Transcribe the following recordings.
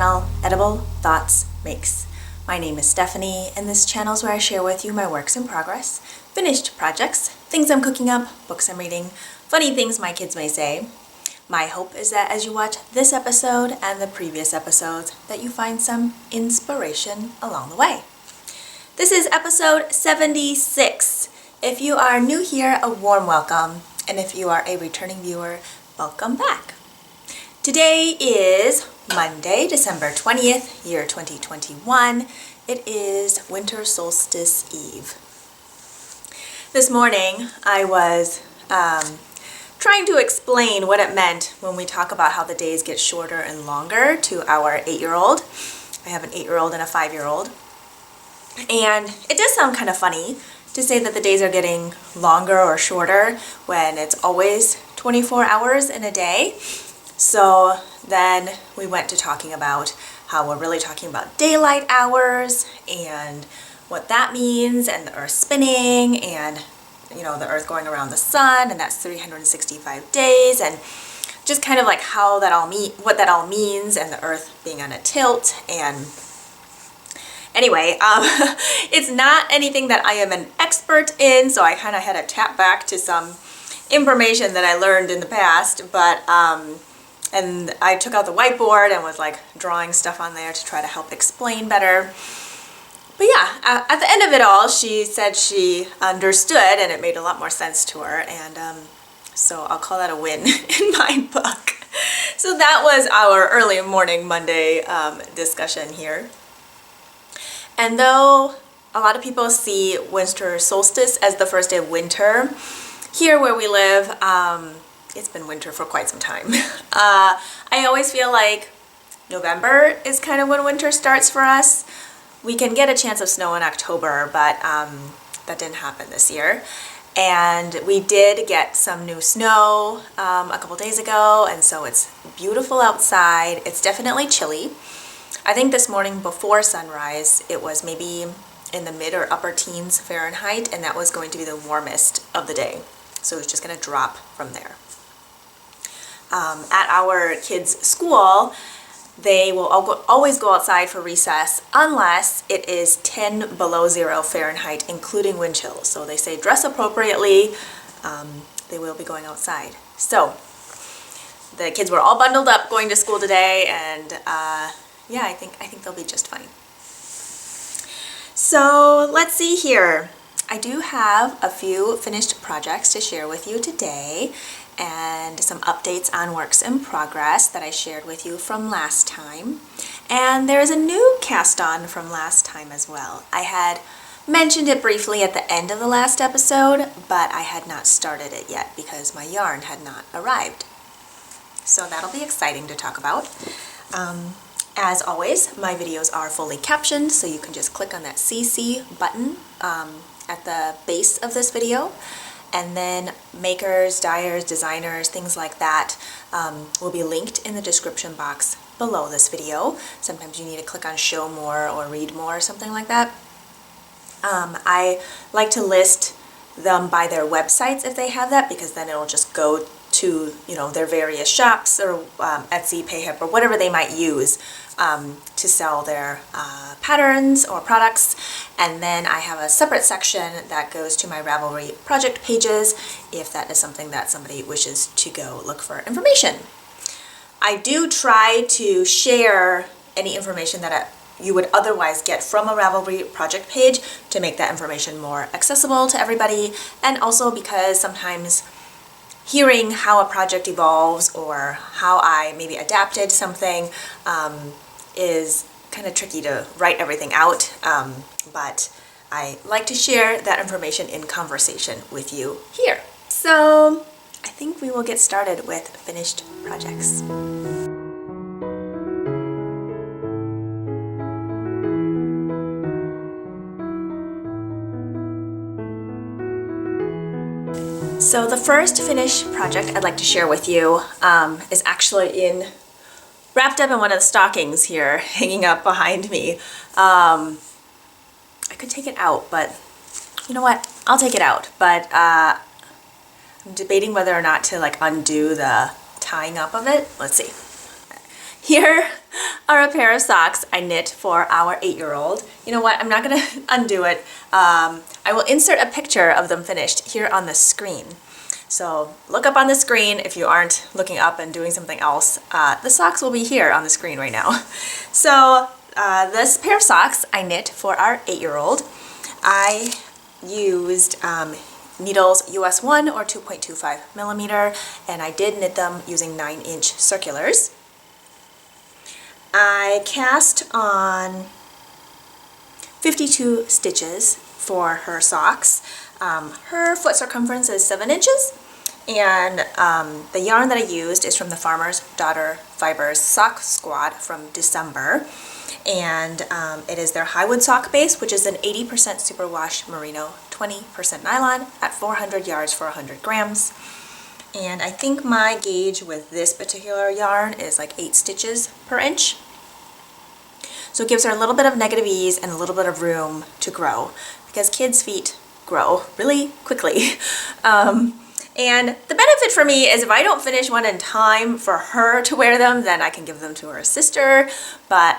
channel, Edible Thoughts Makes. My name is Stephanie, and this channel is where I share with you my works in progress, finished projects, things I'm cooking up, books I'm reading, funny things my kids may say. My hope is that as you watch this episode and the previous episodes, that you find some inspiration along the way. This is episode 76. If you are new here, a warm welcome, and if you are a returning viewer, welcome back. Today is Monday, December 20th, year 2021. It is winter solstice eve. This morning I was trying to explain what it meant when we talk about how the days get shorter and longer to our 8-year-old. I have an 8-year-old and a 5-year-old. And it does sound kind of funny to say that the days are getting longer or shorter when it's always 24 hours in a day. So then we went to talking about how we're really talking about daylight hours and what that means, and the earth spinning, and the earth going around the sun, and that's 365 days, and just kind of like how that what that all means, and the earth being on a tilt. And anyway, it's not anything that I am an expert in, so I kind of had to tap back to some information that I learned in the past, but and I took out the whiteboard and was like drawing stuff on there to try to help explain better. But yeah, at the end of it all, she said she understood and it made a lot more sense to her, and so I'll call that a win in my book. So that was our early morning Monday discussion here. And though a lot of people see winter solstice as the first day of winter, here where we live, it's been winter for quite some time. I always feel like November is kind of when winter starts for us. We can get a chance of snow in October, but that didn't happen this year. And we did get some new snow a couple days ago, and so it's beautiful outside. It's definitely chilly. I think this morning before sunrise, it was maybe in the mid or upper teens Fahrenheit, and that was going to be the warmest of the day. So it's just going to drop from there. At our kids' school, they will always go outside for recess unless it is 10 below 0 Fahrenheit, including wind chills. So they say dress appropriately. They will be going outside. So the kids were all bundled up going to school today, and yeah, I think they'll be just fine. So let's see here. I do have a few finished projects to share with you today, and some updates on works in progress that I shared with you from last time. And there is a new cast on from last time as well. I had mentioned it briefly at the end of the last episode, but I had not started it yet because my yarn had not arrived. So that'll be exciting to talk about. As always, my videos are fully captioned, so you can just click on that CC button at the base of this video. And then makers, dyers, designers, things like that will be linked in the description box below this video. Sometimes you need to click on show more or read more or something like that. I like to list them by their websites if they have that, because then it'll just go to their various shops or Etsy, Payhip, or whatever they might use to sell their patterns or products. And then I have a separate section that goes to my Ravelry project pages if that is something that somebody wishes to go look for information. I do try to share any information that you would otherwise get from a Ravelry project page to make that information more accessible to everybody, and also because sometimes hearing how a project evolves or how I maybe adapted something is kind of tricky to write everything out, but I like to share that information in conversation with you here. So I think we will get started with finished projects. So the first finished project I'd like to share with you is actually wrapped up in one of the stockings here hanging up behind me. I could take it out, but you know what? I'll take it out. But I'm debating whether or not to undo the tying up of it. Let's see. Here are a pair of socks I knit for our 8-year-old. You know what, I'm not gonna undo it. I will insert a picture of them finished here on the screen. So look up on the screen if you aren't looking up and doing something else. The socks will be here on the screen right now. So this pair of socks I knit for our 8-year-old. I used needles US 1 or 2.25 millimeter, and I did knit them using 9-inch circulars. I cast on 52 stitches for her socks. Her foot circumference is 7 inches, and the yarn that I used is from the Farmer's Daughter Fibers Sock Squad from December, and it is their Highwood sock base, which is an 80% superwash merino, 20% nylon at 400 yards for 100 grams. And I think my gauge with this particular yarn is like 8 stitches per inch. So it gives her a little bit of negative ease and a little bit of room to grow, because kids' feet grow really quickly. And the benefit for me is if I don't finish one in time for her to wear them, then I can give them to her sister. But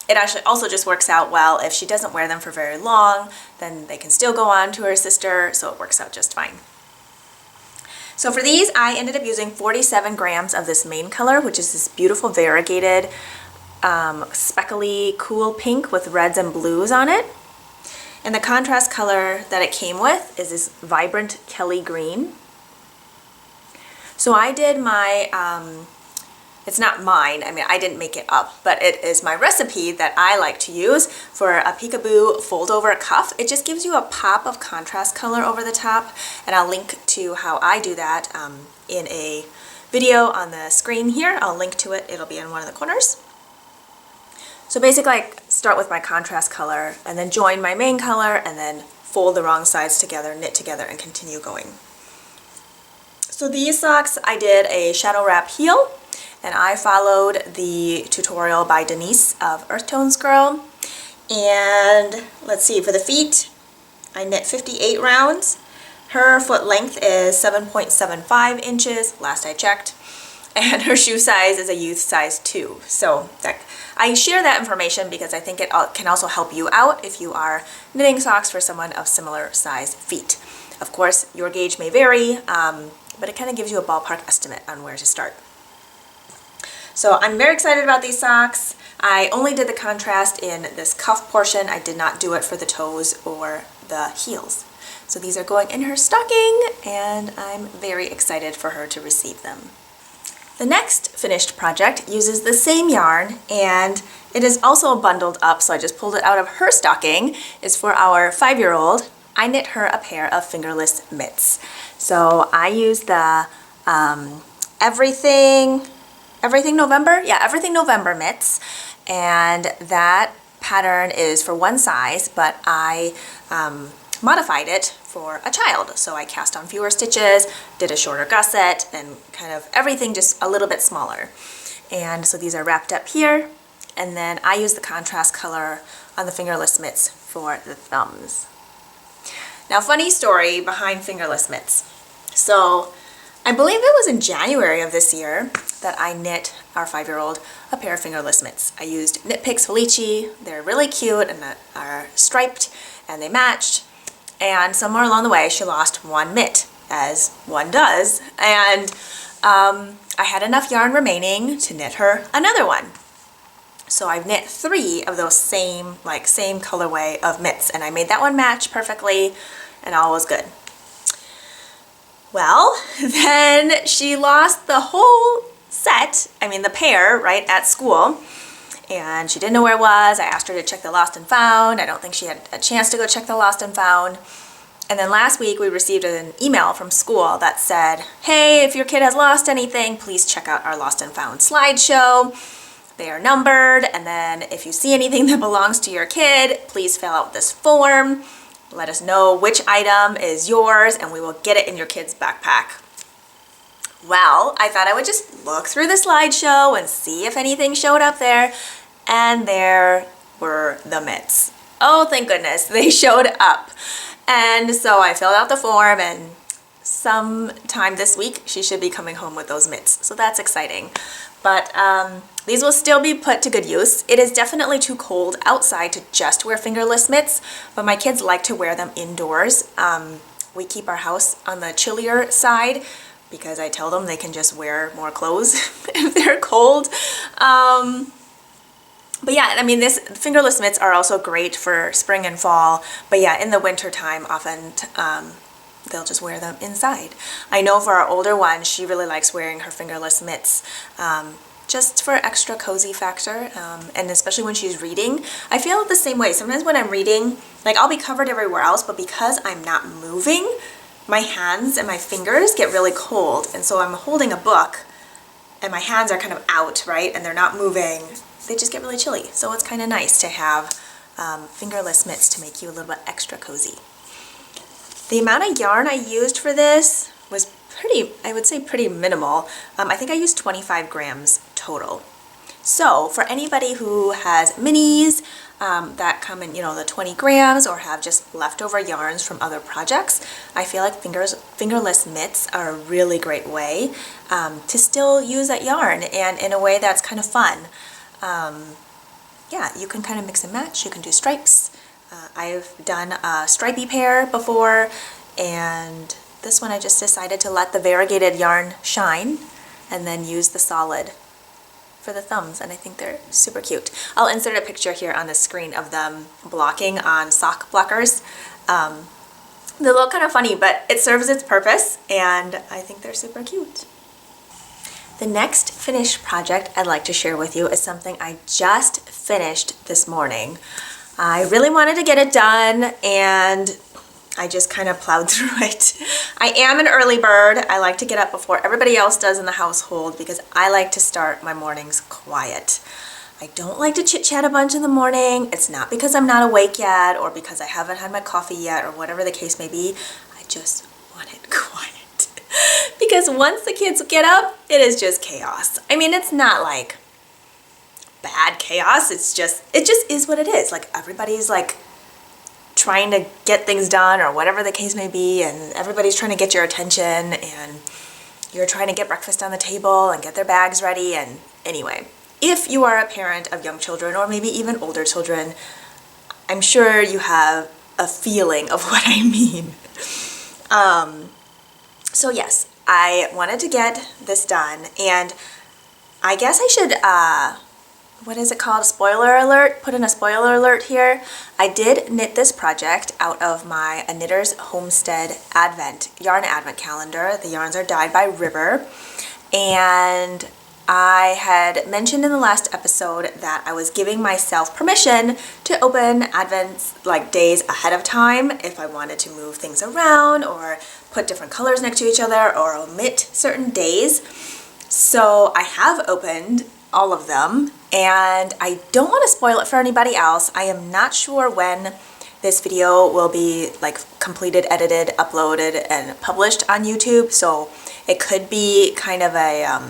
it actually also just works out well if she doesn't wear them for very long, then they can still go on to her sister, so it works out just fine. So for these, I ended up using 47 grams of this main color, which is this beautiful variegated, speckly, cool pink with reds and blues on it. And the contrast color that it came with is this vibrant Kelly green. So I did my, it's not mine, I mean I didn't make it up, but it is my recipe that I like to use for a peekaboo fold over cuff. It just gives you a pop of contrast color over the top, and I'll link to how I do that in a video on the screen here. I'll link to it, it'll be in one of the corners. So basically I start with my contrast color and then join my main color and then fold the wrong sides together, knit together, and continue going. So these socks I did a shadow wrap heel, and I followed the tutorial by Denise of Earth Tones Girl. And let's see, for the feet I knit 58 rounds. Her foot length is 7.75 inches last I checked, and her shoe size is a youth size 2. So I share that information because I think it can also help you out if you are knitting socks for someone of similar size feet. Of course, your gauge may vary, but it kind of gives you a ballpark estimate on where to start. So I'm very excited about these socks. I only did the contrast in this cuff portion. I did not do it for the toes or the heels. So these are going in her stocking, and I'm very excited for her to receive them. The next finished project uses the same yarn, and it is also bundled up, so I just pulled it out of her stocking. It's for our 5-year-old. I knit her a pair of fingerless mitts. So I used the Everything November? Yeah, Everything November mitts, and that pattern is for one size, but I modified it for a child. So I cast on fewer stitches, did a shorter gusset, and kind of everything just a little bit smaller. And so these are wrapped up here, and then I use the contrast color on the fingerless mitts for the thumbs. Now, funny story behind fingerless mitts. So I believe it was in January of this year that I knit our 5-year-old a pair of fingerless mitts. I used Knit Picks Felici. They're really cute and are striped, and they matched. And somewhere along the way, she lost one mitt, as one does. And I had enough yarn remaining to knit her another one. So I've knit 3 of those same colorway of mitts, and I made that one match perfectly, and all was good. Well, then she lost the whole set, I mean the pair, right, at school, and she didn't know where it was. I asked her to check the lost and found. I don't think she had a chance to go check the lost and found. And then last week we received an email from school that said, hey, if your kid has lost anything, please check out our lost and found slideshow. They are numbered, and then if you see anything that belongs to your kid, please fill out this form. Let us know which item is yours, and we will get it in your kid's backpack. Well, I thought I would just look through the slideshow and see if anything showed up there, and there were the mitts. Oh, thank goodness, they showed up. And so I filled out the form, and sometime this week she should be coming home with those mitts, so that's exciting. But these will still be put to good use. It is definitely too cold outside to just wear fingerless mitts, but my kids like to wear them indoors. We keep our house on the chillier side because I tell them they can just wear more clothes if they're cold. But yeah, I mean, fingerless mitts are also great for spring and fall. But yeah, in the winter time, often they'll just wear them inside. I know for our older one, she really likes wearing her fingerless mitts just for extra cozy factor. And especially when she's reading, I feel the same way. Sometimes when I'm reading, like I'll be covered everywhere else, but because I'm not moving, my hands and my fingers get really cold. And so I'm holding a book and my hands are kind of out, right? And they're not moving. They just get really chilly. So it's kind of nice to have fingerless mitts to make you a little bit extra cozy. The amount of yarn I used for this was pretty, I would say pretty minimal. I think I used 25 grams total. So for anybody who has minis that come in, you know, the 20 grams or have just leftover yarns from other projects, I feel like fingerless mitts are a really great way to still use that yarn and in a way that's kind of fun. Yeah, you can kind of mix and match. You can do stripes. I've done a stripey pair before, and this one I just decided to let the variegated yarn shine and then use the solid for the thumbs, and I think they're super cute. I'll insert a picture here on the screen of them blocking on sock blockers. They look kind of funny, but it serves its purpose, and I think they're super cute. The next finished project I'd like to share with you is something I just finished this morning. I really wanted to get it done and I just kind of plowed through it. I am an early bird. I like to get up before everybody else does in the household because I like to start my mornings quiet. I don't like to chit chat a bunch in the morning. It's not because I'm not awake yet or because I haven't had my coffee yet or whatever the case may be. I just want it quiet. Because once the kids get up, it is just chaos. I mean, it's not like bad chaos. It just is what it is. Like everybody's like trying to get things done or whatever the case may be, and everybody's trying to get your attention, and you're trying to get breakfast on the table and get their bags ready. And anyway, if you are a parent of young children or maybe even older children, I'm sure you have a feeling of what I mean. So yes, I wanted to get this done, and I guess I should, what is it called? Spoiler alert? Put in a spoiler alert here. I did knit this project out of my A Knitter's Homestead yarn advent calendar. The yarns are dyed by River, and I had mentioned in the last episode that I was giving myself permission to open advents like days ahead of time if I wanted to move things around or put different colors next to each other or omit certain days. So I have opened all of them, and I don't want to spoil it for anybody else. I am not sure when this video will be like completed, edited, uploaded, and published on YouTube, so it could be kind of a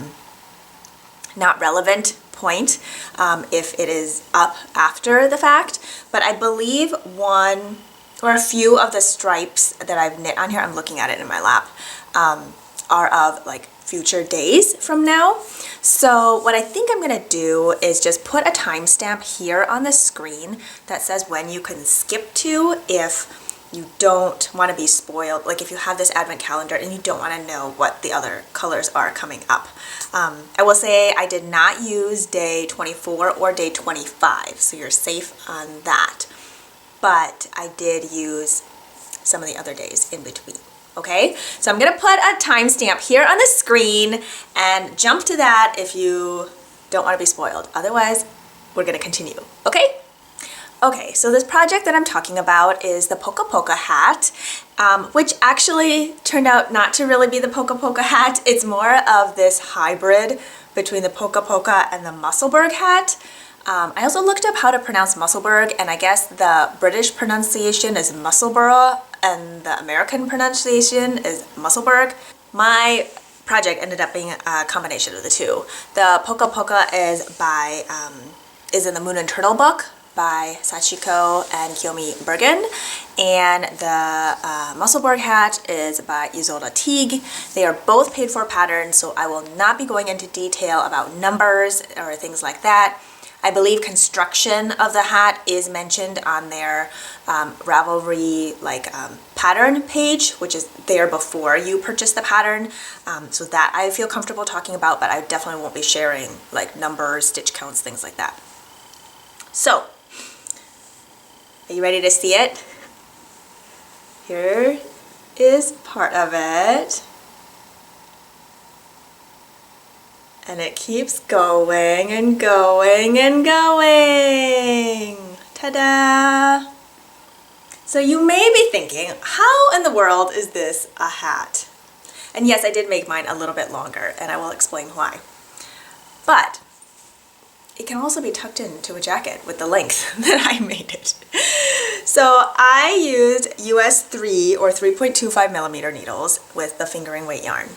not relevant point if it is up after the fact. But I believe one or a few of the stripes that I've knit on here, I'm looking at it in my lap, are of like future days from now. So what I think I'm gonna do is just put a timestamp here on the screen that says when you can skip to if you don't want to be spoiled, like if you have this advent calendar and you don't want to know what the other colors are coming up. I will say I did not use day 24 or day 25, so you're safe on that. But I did use some of the other days in between. Okay, so I'm gonna put a timestamp here on the screen and jump to that if you don't want to be spoiled. Otherwise, we're gonna continue. Okay? Okay, so this project that I'm talking about is the Poka Poka hat, which actually turned out not to really be the Poka Poka hat. It's more of this hybrid between the Poka Poka and the Musselburgh hat. I also looked up how to pronounce Musselburgh, and I guess the British pronunciation is Musselburgh and the American pronunciation is Musselburgh. My project ended up being a combination of the two. The Poka Poka is in the Moon and Turtle book by Sachiko and Kiyomi Bergen, and the Musselburgh hat is by Isolde Teague. They are both paid for patterns, so I will not be going into detail about numbers or things like that. I believe construction of the hat is mentioned on their Ravelry pattern page, which is there before you purchase the pattern. So that I feel comfortable talking about, but I definitely won't be sharing like numbers, stitch counts, things like that. So, are you ready to see it? Here is part of it. And it keeps going and going and going. Ta-da! So you may be thinking, how in the world is this a hat? And yes, I did make mine a little bit longer, and I will explain why. But it can also be tucked into a jacket with the length that I made it. So I used US 3 or 3.25 millimeter needles with the fingering weight yarn.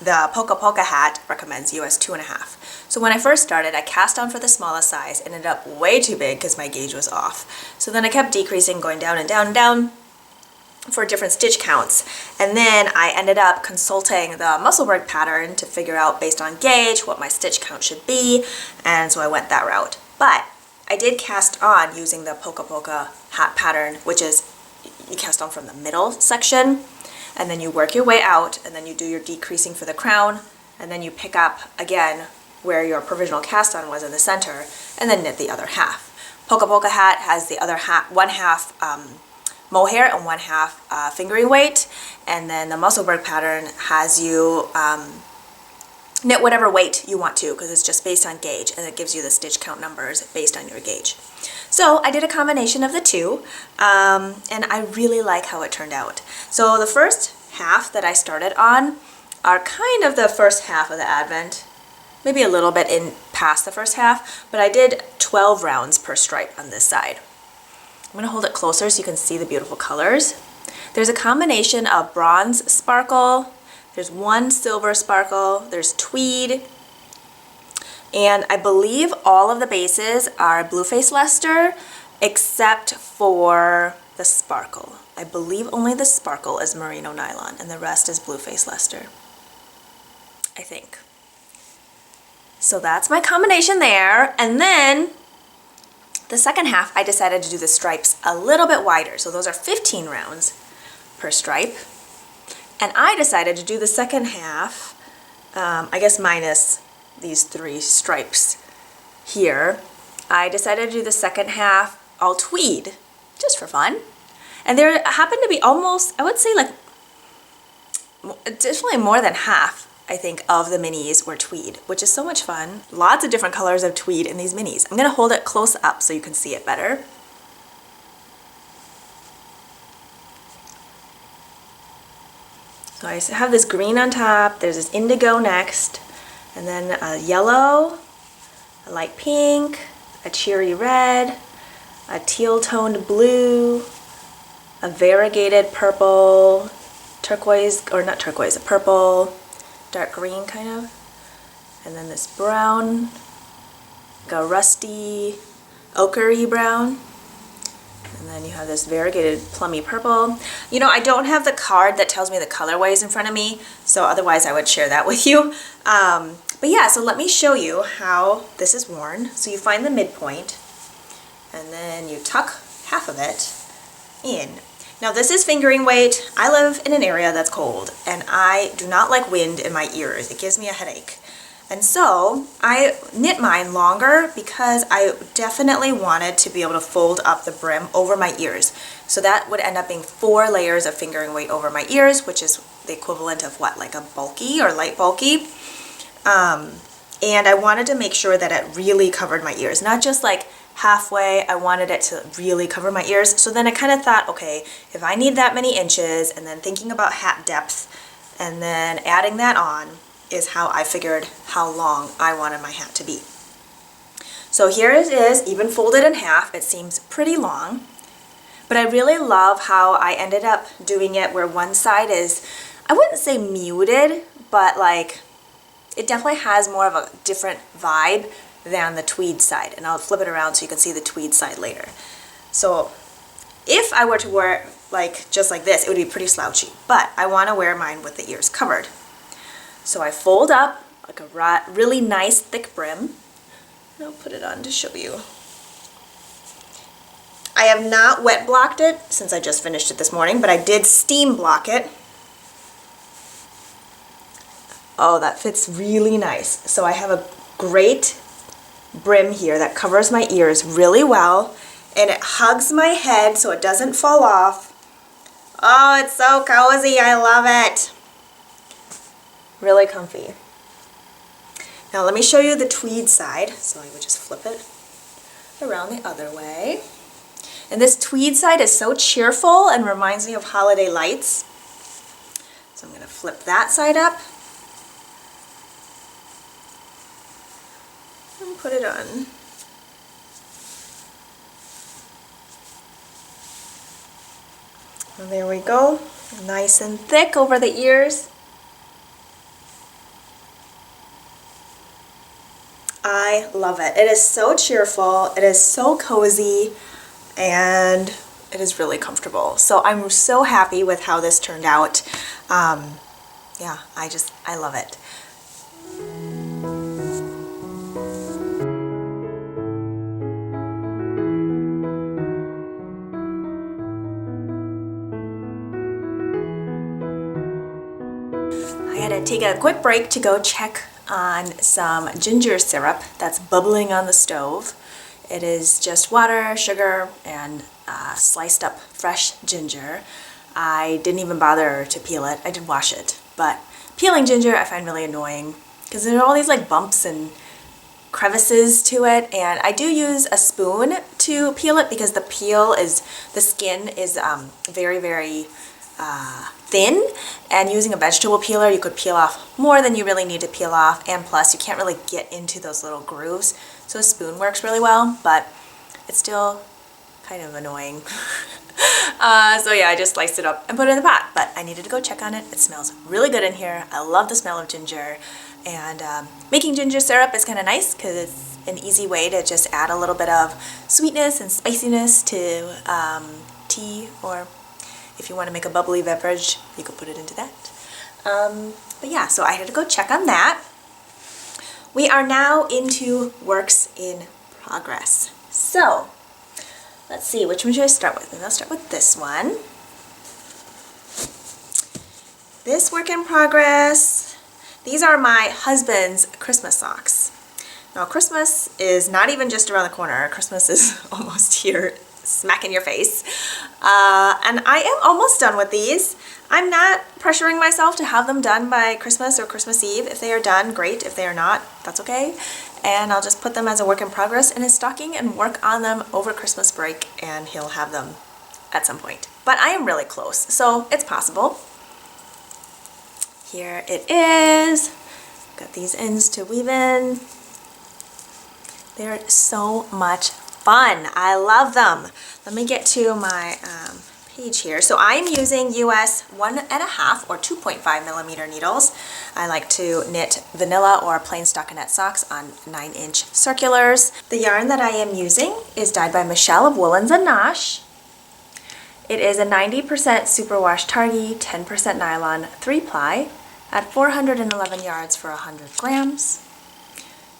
The Polka Polka hat recommends US 2.5. So when I first started, I cast on for the smallest size, ended up way too big because my gauge was off. So then I kept decreasing, going down and down and down for different stitch counts. And then I ended up consulting the Musselburgh pattern to figure out based on gauge what my stitch count should be. And so I went that route. But I did cast on using the Polka Polka hat pattern, which is you cast on from the middle section, and then you work your way out, and then you do your decreasing for the crown, and then you pick up again where your provisional cast on was in the center, and then knit the other half. Polka Polka hat has the other half, one half mohair and one half fingering weight, and then the Musselburgh pattern has you knit whatever weight you want to, because it's just based on gauge, and it gives you the stitch count numbers based on your gauge. So I did a combination of the two, and I really like how it turned out. So the first half that I started on are kind of the first half of the advent, maybe a little bit in past the first half, but I did 12 rounds per stripe on this side. I'm going to hold it closer so you can see the beautiful colors. There's a combination of bronze sparkle, there's one silver sparkle, there's tweed, and I believe all of the bases are Blueface Leicester except for the sparkle. I believe only the sparkle is merino nylon and the rest is Blueface Leicester, I think. So that's my combination there. And then the second half I decided to do the stripes a little bit wider. So those are 15 rounds per stripe. And I decided to do the second half, I guess minus these 3 stripes here. I decided to do the second half all tweed, just for fun. And there happened to be almost, I would say like, definitely more than half, I think, of the minis were tweed, which is so much fun. Lots of different colors of tweed in these minis. I'm gonna hold it close up so you can see it better. So I have this green on top, there's this indigo next, and then a yellow, a light pink, a cherry red, a teal-toned blue, a variegated purple, turquoise, or not turquoise, a purple, dark green kind of, and then this brown, like a rusty, ochre-y brown. And then you have this variegated plummy purple. You know, I don't have the card that tells me the colorways in front of me, so otherwise I would share that with you. But yeah, so let me show you how this is worn. So you find the midpoint, and then you tuck half of it in. Now this is fingering weight. I live in an area that's cold, and I do not like wind in my ears. It gives me a headache. And so I knit mine longer because I definitely wanted to be able to fold up the brim over my ears. So that would end up being 4 layers of fingering weight over my ears, which is the equivalent of what, like a bulky or light bulky. And I wanted to make sure that it really covered my ears, not just like halfway. I wanted it to really cover my ears. So then I kind of thought, okay, if I need that many inches, and then thinking about hat depth and then adding that on, is how I figured how long I wanted my hat to be. So here it is, even folded in half. It seems pretty long, but I really love how I ended up doing it where one side is, I wouldn't say muted, but like it definitely has more of a different vibe than the tweed side, and I'll flip it around so you can see the tweed side later. So if I were to wear it like just like this, it would be pretty slouchy, but I want to wear mine with the ears covered. So I fold up like a really nice thick brim. I'll put it on to show you. I have not wet blocked it since I just finished it this morning, but I did steam block it. Oh, that fits really nice. So I have a great brim here that covers my ears really well, and it hugs my head so it doesn't fall off. Oh, it's so cozy. I love it. Really comfy. Now let me show you the tweed side. So I would just flip it around the other way. And this tweed side is so cheerful and reminds me of holiday lights. So I'm going to flip that side up and put it on. And there we go. Nice and thick over the ears. I love it. It is so cheerful. It is so cozy. And it is really comfortable. So I'm so happy with how this turned out. Yeah, I love it. I had to take a quick break to go check on some ginger syrup that's bubbling on the stove. It is just water, sugar, and sliced up fresh ginger. I didn't even bother to peel it. I did wash it, but peeling ginger I find really annoying because there are all these like bumps and crevices to it, and I do use a spoon to peel it because the skin is very, very thin, and using a vegetable peeler you could peel off more than you really need to peel off, and plus you can't really get into those little grooves, so a spoon works really well, but it's still kind of annoying. So yeah, I just sliced it up and put it in the pot, but I needed to go check on it. It smells really good in here. I love the smell of ginger, and making ginger syrup is kind of nice because it's an easy way to just add a little bit of sweetness and spiciness to tea, or if you want to make a bubbly beverage, you could put it into that. But yeah, so I had to go check on that. We are now into works in progress. So let's see, which one should I start with? Maybe I'll start with this one. This work in progress, these are my husband's Christmas socks. Now Christmas is not even just around the corner. Christmas is almost here, smack in your face. And I am almost done with these. I'm not pressuring myself to have them done by Christmas or Christmas Eve. If they are done, great. If they are not, that's okay. And I'll just put them as a work in progress in his stocking and work on them over Christmas break, and he'll have them at some point. But I am really close, so it's possible. Here it is. Got these ends to weave in. They're so much fun. I love them. Let me get to my page here. So I'm using US 1.5 or 2.5 millimeter needles. I like to knit vanilla or plain stockinette socks on 9-inch circulars. The yarn that I am using is dyed by Michelle of Woolens and Nosh. It is a 90% superwash targhee, 10% nylon, 3-ply at 411 yards for 100 grams.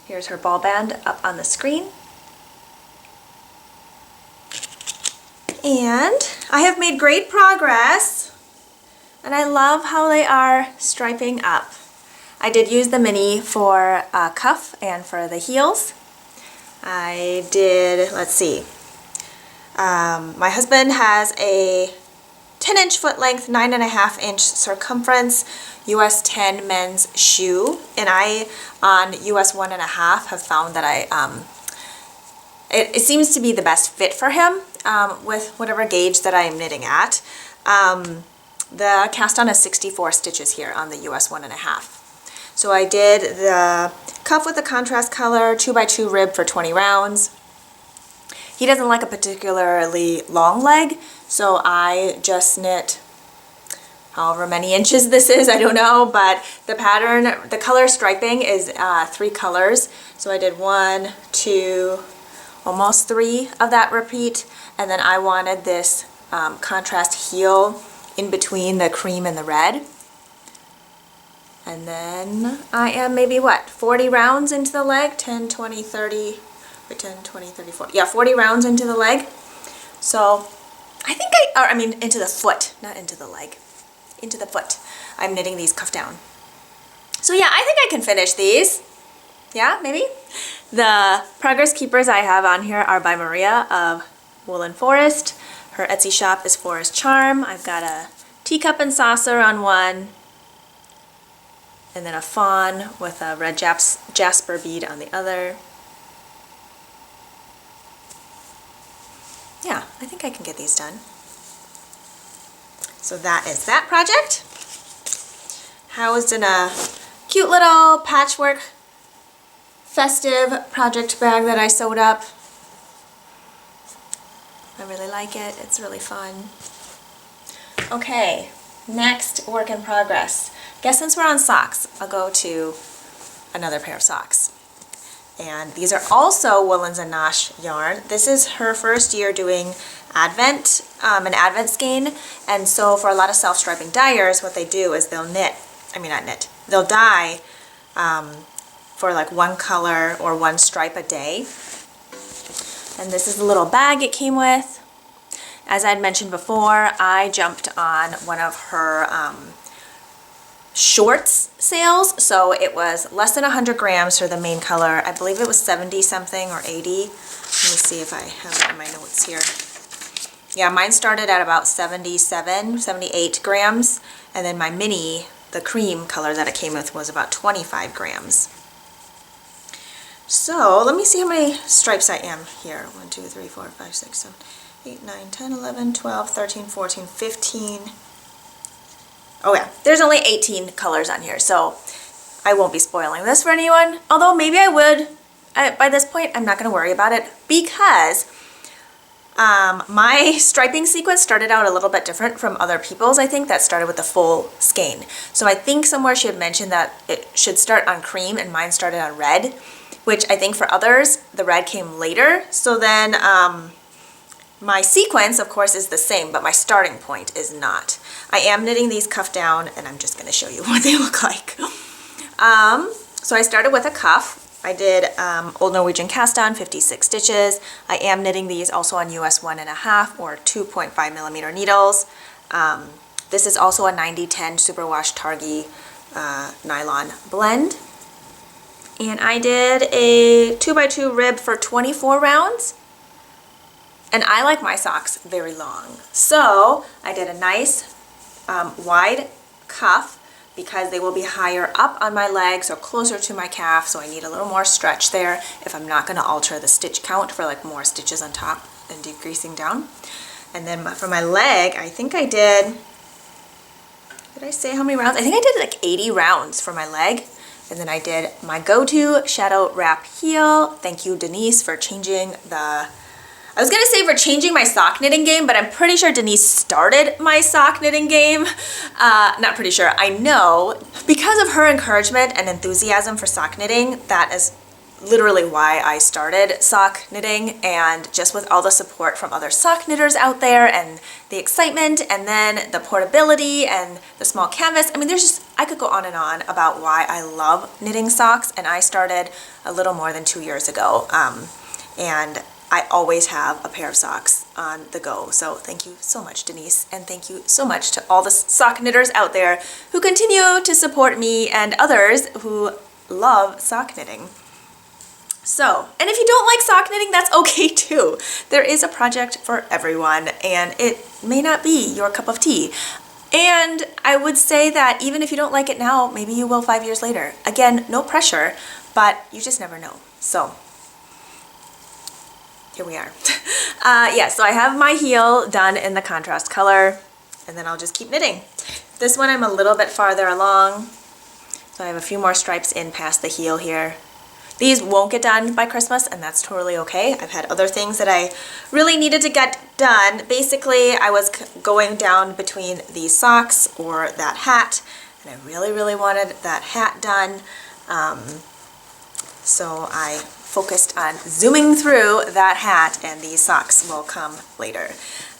Here's her ball band up on the screen. And I have made great progress, and I love how they are striping up. I did use the mini for a cuff and for the heels. I did, let's see, my husband has a 10-inch foot length, 9.5-inch circumference, US 10 men's shoe, and I, on US 1.5, have found that it seems to be the best fit for him. With whatever gauge that I am knitting at. The cast on is 64 stitches here on the US 1.5. So I did the cuff with the contrast color, 2x2 rib for 20 rounds. He doesn't like a particularly long leg, so I just knit however many inches this is, I don't know, but the pattern, the color striping is 3 colors. So I did 1, 2, almost 3 of that repeat, and then I wanted this contrast heel in between the cream and the red. And then I am maybe what, 40 rounds into the leg, 10, 20, 30, 10, 20, 30, 40, yeah, 40 rounds into the leg. So I think I mean into the foot, not into the leg, into the foot. I'm knitting these cuff down. So yeah, I think I can finish these. Yeah, maybe? The progress keepers I have on here are by Maria of Woolen Forest. Her Etsy shop is Forest Charm. I've got a teacup and saucer on one, and then a fawn with a red jasper bead on the other. Yeah, I think I can get these done. So that is that project. Housed in a cute little patchwork festive project bag that I sewed up. I really like it. It's really fun. Okay, next work in progress. Guess since we're on socks, I'll go to another pair of socks. And these are also Woolens and Nosh yarn. This is her first year doing Advent, an Advent skein. And so for a lot of self-striping dyers, what they do is they'll they'll dye for like 1 color or 1 stripe a day. And this is the little bag it came with. As I'd mentioned before, I jumped on one of her shorts sales, so it was less than 100 grams for the main color. I believe it was 70 something or 80. Let me see if I have it in my notes here. Yeah, mine started at about 77, 78 grams, and then my mini, the cream color that it came with, was about 25 grams. So let me see how many stripes I am here. 1, 2, 3, 4, 5, 6, 7, 8, 9, 10, 11, 12, 13, 14, 15. Oh yeah, there's only 18 colors on here, so I won't be spoiling this for anyone. Although maybe I would. By this point, I'm not going to worry about it because my striping sequence started out a little bit different from other people's, I think, that started with the full skein. So I think somewhere she had mentioned that it should start on cream and mine started on red, which I think for others, the red came later. So then my sequence, of course, is the same, but my starting point is not. I am knitting these cuff down, and I'm just going to show you what they look like. So I started with a cuff. I did Old Norwegian cast on, 56 stitches. I am knitting these also on US 1.5 or 2.5 millimeter needles. This is also a 90-10 superwash Targhee nylon blend. And I did a 2x2 rib for 24 rounds. And I like my socks very long. So I did a nice wide cuff because they will be higher up on my legs or closer to my calf, so I need a little more stretch there if I'm not going to alter the stitch count for like more stitches on top and decreasing down. And then for my leg, I think I did I say how many rounds? I think I did like 80 rounds for my leg. And then I did my go-to shadow wrap heel. Thank you, Denise, for changing the... I was gonna say for changing my sock knitting game, but I'm pretty sure Denise started my sock knitting game. Not pretty sure, I know. Because of her encouragement and enthusiasm for sock knitting, that is literally why I started sock knitting, and just with all the support from other sock knitters out there and the excitement and then the portability and the small canvas. I mean, there's just, I could go on and on about why I love knitting socks, and I started a little more than 2 years ago. And I always have a pair of socks on the go. So thank you so much, Denise, and thank you so much to all the sock knitters out there who continue to support me and others who love sock knitting. So, and if you don't like sock knitting, that's okay too. There is a project for everyone, and it may not be your cup of tea. And I would say that even if you don't like it now, maybe you will 5 years later. Again, no pressure, but you just never know. So, here we are. Yeah, so I have my heel done in the contrast color, and then I'll just keep knitting. This one I'm a little bit farther along, so I have a few more stripes in past the heel here. These won't get done by Christmas, and that's totally okay. I've had other things that I really needed to get done. Basically, I was going down between these socks or that hat, and I really, really wanted that hat done. So I focused on zooming through that hat, and these socks will come later.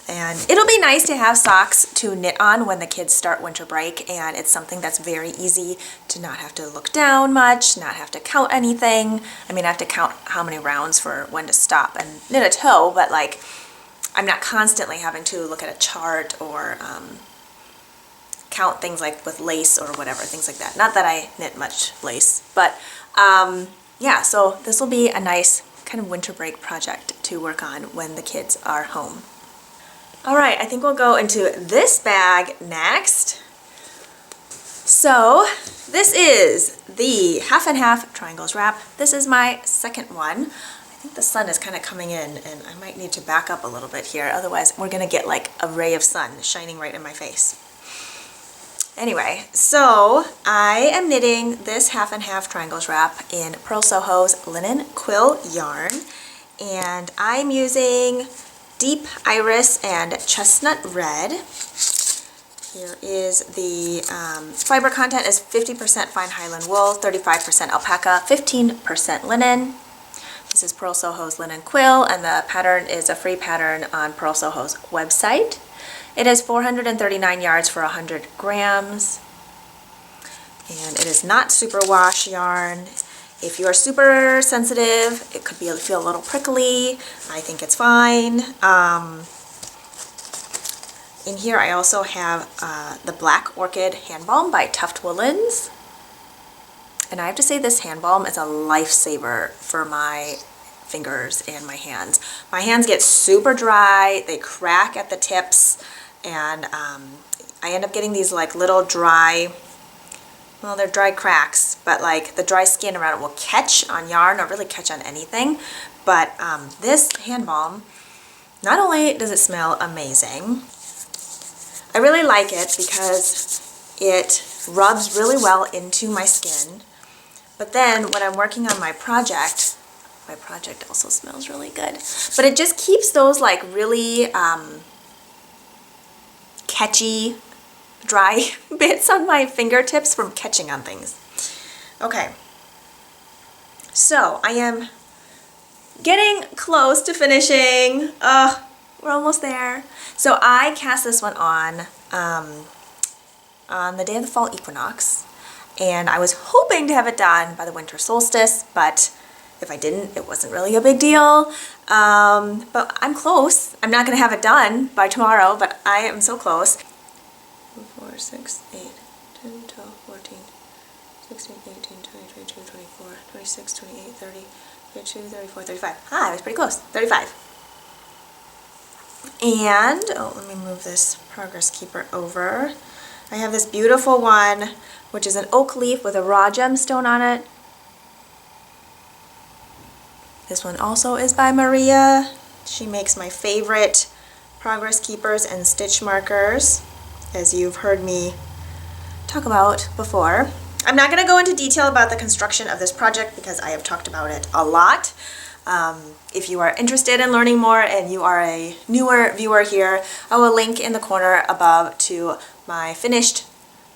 And it'll be nice to have socks to knit on when the kids start winter break, and it's something that's very easy to not have to look down much, not have to count anything. I mean, I have to count how many rounds for when to stop and knit a toe, but like, I'm not constantly having to look at a chart or count things like with lace or whatever, things like that. Not that I knit much lace, but yeah, so this will be a nice kind of winter break project to work on when the kids are home. All right, I think we'll go into this bag next. So this is the half and half triangles wrap. This is my second one. I think the sun is kind of coming in, and I might need to back up a little bit here. Otherwise, we're gonna get like a ray of sun shining right in my face. Anyway, so I am knitting this half and half triangles wrap in Purl Soho's linen quill yarn, and I'm using Deep Iris and Chestnut Red. Here is the fiber content is 50% fine Highland wool, 35% alpaca, 15% linen. This is Purl Soho's linen quill, and the pattern is a free pattern on Purl Soho's website. It is 439 yards for 100 grams, and it is not superwash yarn. If you are super sensitive, it could feel a little prickly. I think it's fine. In here I also have the Black Orchid Hand Balm by Tuft Woolens. And I have to say this hand balm is a lifesaver for my fingers and my hands. My hands get super dry, they crack at the tips, and I end up getting these like little dry, well, they're dry cracks, but like the dry skin around it will catch on yarn or really catch on anything. But this hand balm, not only does it smell amazing, I really like it because it rubs really well into my skin. But then when I'm working on my project also smells really good. But it just keeps those like really catchy, dry bits on my fingertips from catching on things. Okay, so I am getting close to finishing. We're almost there. So I cast this one on the day of the fall equinox, and I was hoping to have it done by the winter solstice, but if I didn't, it wasn't really a big deal. But I'm close. I'm not gonna have it done by tomorrow, but I am so close. 4, 6, 8, 10, 12, 14, 16, 18, 20, 22, 24, 26, 28, 30, 32, 34, 35. Ah, I was pretty close. 35. And, let me move this progress keeper over. I have this beautiful one, which is an oak leaf with a raw gemstone on it. This one also is by Maria. She makes my favorite progress keepers and stitch markers, as you've heard me talk about before. I'm not going to go into detail about the construction of this project because I have talked about it a lot. If you are interested in learning more and you are a newer viewer here, I will link in the corner above to my finished,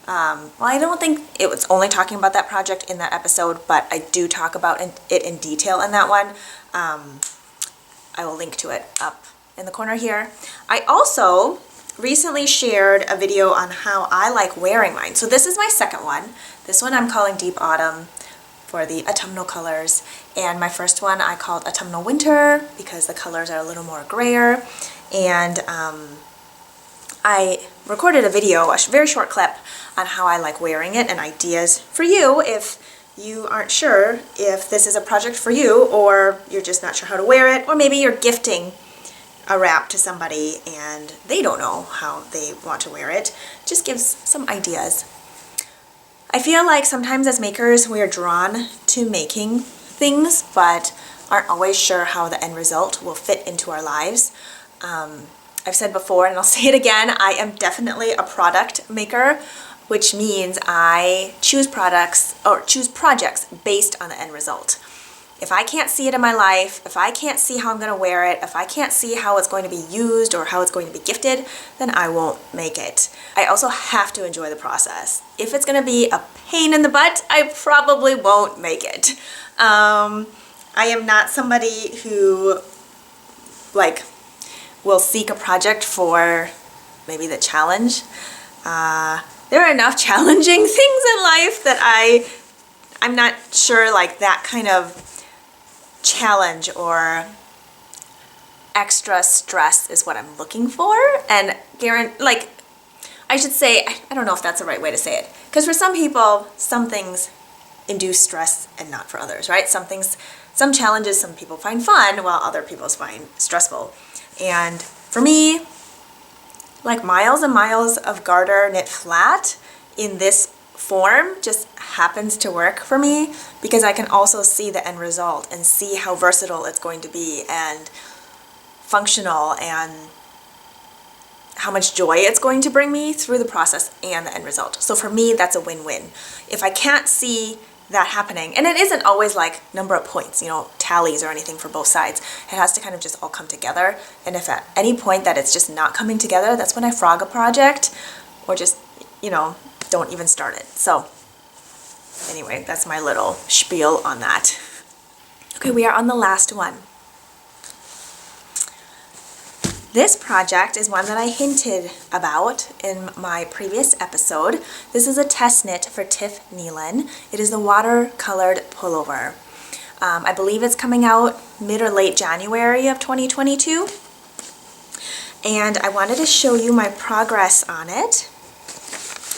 well, I don't think it was only talking about that project in that episode, but I do talk about it in detail in that one. I will link to it up in the corner here. I also recently shared a video on how I like wearing mine. So this is my second one. This one I'm calling Deep Autumn for the autumnal colors, and my first one I called Autumnal Winter because the colors are a little more grayer. And I recorded a video, a very short clip, on how I like wearing it and ideas for you if you aren't sure if this is a project for you, or you're just not sure how to wear it, or maybe you're gifting a wrap to somebody and they don't know how they want to wear it. Just gives some ideas. I feel like sometimes as makers we are drawn to making things but aren't always sure how the end result will fit into our lives. I've said before, and I'll say it again, I am definitely a product maker, which means I choose products or choose projects based on the end result. If I can't see it in my life, if I can't see how I'm going to wear it, if I can't see how it's going to be used or how it's going to be gifted, then I won't make it. I also have to enjoy the process. If it's going to be a pain in the butt, I probably won't make it. I am not somebody who will seek a project for maybe the challenge. There are enough challenging things in life that I'm not sure that kind of challenge or extra stress is what I'm looking for. And I should say, I don't know if that's the right way to say it, because for some people, some things induce stress and not for others, right? Some challenges some people find fun while other people find stressful. And for me, miles and miles of garter knit flat in this form just happens to work for me, because I can also see the end result and see how versatile it's going to be and functional, and how much joy it's going to bring me through the process and the end result. So for me, that's a win-win. If I can't see that happening, and it isn't always number of points, tallies or anything for both sides. It has to kind of just all come together. And if at any point that it's just not coming together, that's when I frog a project, or just, don't even start it. So anyway, that's my little spiel on that. Okay, we are on the last one. This project is one that I hinted about in my previous episode. This is a test knit for Tiff Nealon. It is the watercolored pullover. I believe it's coming out mid or late January of 2022. And I wanted to show you my progress on it,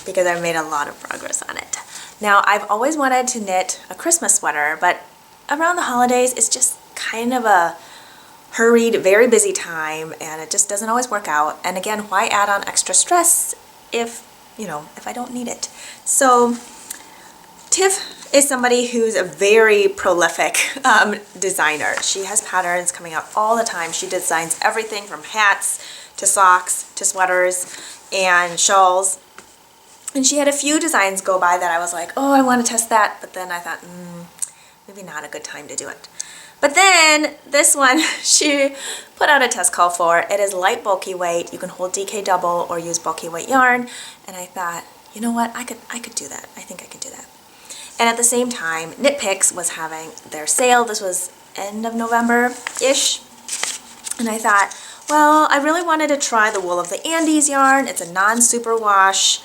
because I've made a lot of progress on it. Now, I've always wanted to knit a Christmas sweater, but around the holidays, it's just kind of a hurried, very busy time, and it just doesn't always work out. And again, why add on extra stress if I don't need it? So Tiff is somebody who's a very prolific designer. She has patterns coming out all the time. She designs everything from hats to socks to sweaters and shawls. And she had a few designs go by that I was like, oh, I want to test that. But then I thought, maybe not a good time to do it. But then this one, she put out a test call for. It is light bulky weight. You can hold DK double or use bulky weight yarn. And I thought, you know what, I could do that. I think I could do that. And at the same time, Knit Picks was having their sale. This was end of November-ish. And I thought, well, I really wanted to try the Wool of the Andes yarn. It's a non-superwash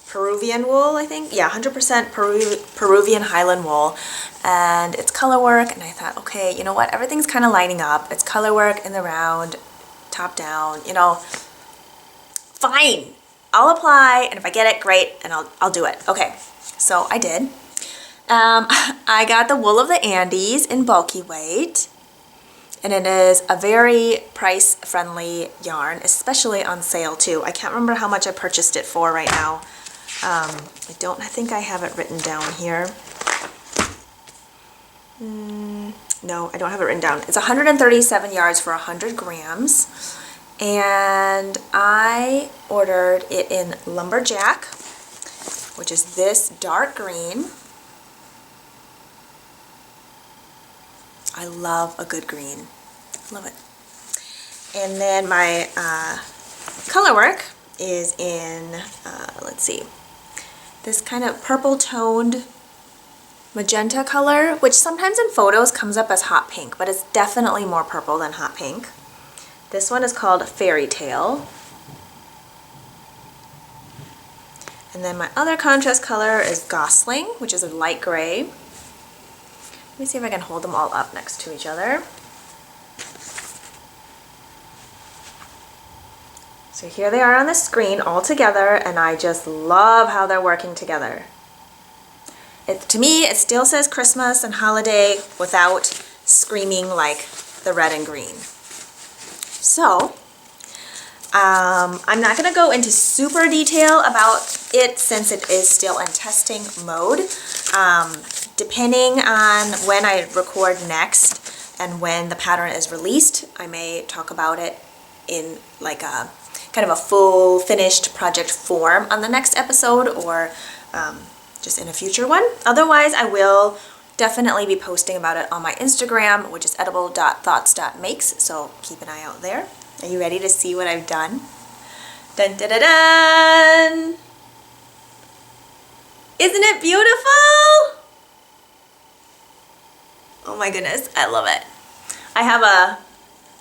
Peruvian wool, I think. Yeah, 100% Peruvian Highland wool. And it's color work, and I thought, okay, you know what, everything's kind of lining up. It's color work in the round, top down, fine. I'll apply, and if I get it, great, and I'll do it. Okay, so I did. I got the Wool of the Andes in bulky weight, and it is a very price-friendly yarn, especially on sale too. I can't remember how much I purchased it for right now. I think I have it written down here. No, I don't have it written down. It's 137 yards for 100 grams. And I ordered it in Lumberjack, which is this dark green. I love a good green. Love it. And then my color work is in, let's see, this kind of purple toned magenta color, which sometimes in photos comes up as hot pink, but it's definitely more purple than hot pink. This one is called Fairy Tale. And then my other contrast color is Gosling, which is a light gray. Let me see if I can hold them all up next to each other. So here they are on the screen all together, and I just love how they're working together. To me, it still says Christmas and holiday without screaming like the red and green. So, I'm not going to go into super detail about it since it is still in testing mode. Depending on when I record next and when the pattern is released, I may talk about it in like a kind of a full finished project form on the next episode, or just in a future one. Otherwise, I will definitely be posting about it on my Instagram, which is edible.thoughts.makes, so keep an eye out there. Are you ready to see what I've done? Dun dun dun dun! Isn't it beautiful? Oh my goodness, I love it. I have a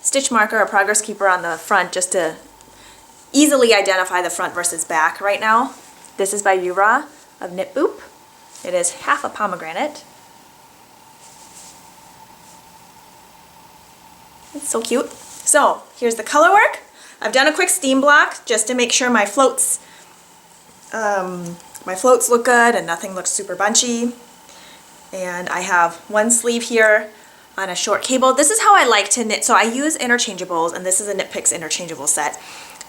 stitch marker, a progress keeper on the front just to easily identify the front versus back right now. This is by Yura of Knit Boop. It is half a pomegranate. It's so cute. So here's the color work. I've done a quick steam block just to make sure my floats look good and nothing looks super bunchy. And I have one sleeve here on a short cable. This is how I like to knit. So I use interchangeables, and this is a Knit Picks interchangeable set.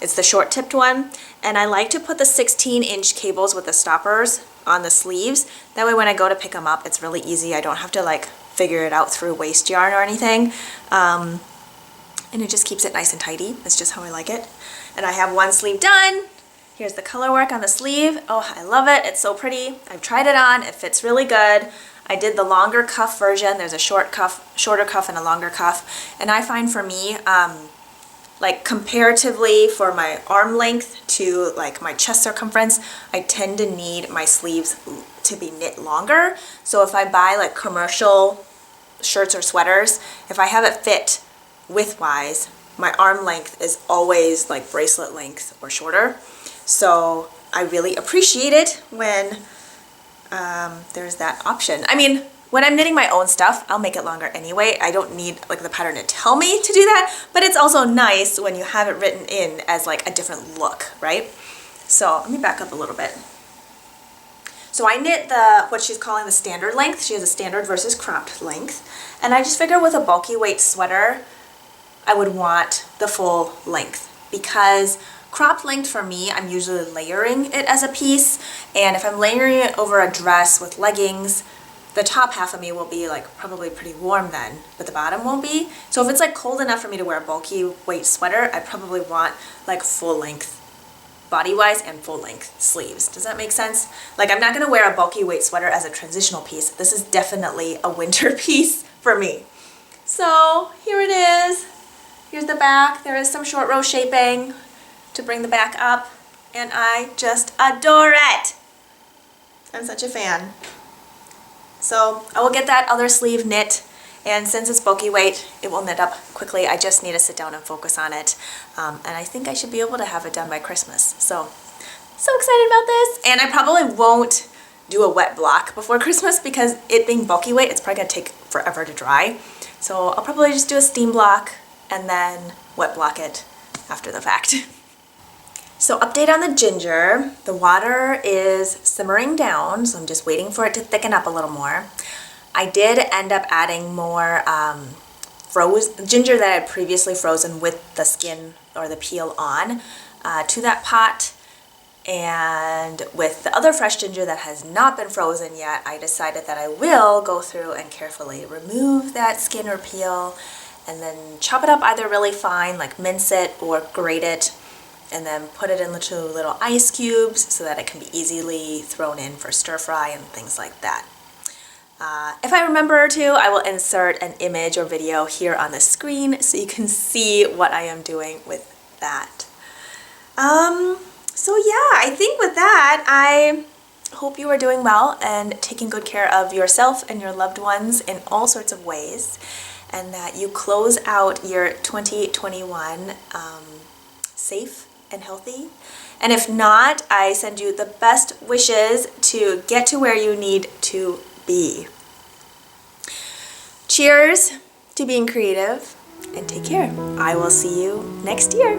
It's the short tipped one, and I like to put the 16-inch cables with the stoppers on the sleeves. That way when I go to pick them up, it's really easy. I don't have to like figure it out through waste yarn or anything. And it just keeps it nice and tidy. That's just how I like it. And I have one sleeve done. Here's the color work on the sleeve. Oh, I love it. It's so pretty. I've tried it on. It fits really good. I did the longer cuff version. There's a shorter cuff and a longer cuff. And I find for me, like comparatively for my arm length to like my chest circumference, I tend to need my sleeves to be knit longer. So if I buy like commercial shirts or sweaters, if I have it fit width-wise, my arm length is always like bracelet length or shorter. So I really appreciate it when there's that option. I mean, when I'm knitting my own stuff, I'll make it longer anyway. I don't need like the pattern to tell me to do that, but it's also nice when you have it written in as like a different look, right? So let me back up a little bit. So I knit what she's calling the standard length. She has a standard versus cropped length. And I just figure with a bulky weight sweater, I would want the full length, because cropped length for me, I'm usually layering it as a piece. And if I'm layering it over a dress with leggings, the top half of me will be like probably pretty warm then, but the bottom won't be. So if it's like cold enough for me to wear a bulky weight sweater, I probably want like full length body-wise and full length sleeves. Does that make sense? Like I'm not gonna wear a bulky weight sweater as a transitional piece. This is definitely a winter piece for me. So here it is. Here's the back. There is some short row shaping to bring the back up, and I just adore it. I'm such a fan. So I will get that other sleeve knit, and since it's bulky weight, it will knit up quickly. I just need to sit down and focus on it, and I think I should be able to have it done by Christmas. So excited about this, and I probably won't do a wet block before Christmas because it being bulky weight, it's probably gonna take forever to dry. So I'll probably just do a steam block and then wet block it after the fact. So update on the ginger. The water is simmering down, so I'm just waiting for it to thicken up a little more. I did end up adding more ginger that I had previously frozen with the skin or the peel on to that pot. And with the other fresh ginger that has not been frozen yet, I decided that I will go through and carefully remove that skin or peel and then chop it up either really fine, like mince it or grate it, and then put it into little ice cubes so that it can be easily thrown in for stir fry and things like that. If I remember to, I will insert an image or video here on the screen so you can see what I am doing with that. So yeah, I think with that, I hope you are doing well and taking good care of yourself and your loved ones in all sorts of ways, and that you close out your 2021 safe and healthy. And if not, I send you the best wishes to get to where you need to be. Cheers to being creative, and take care. I will see you next year.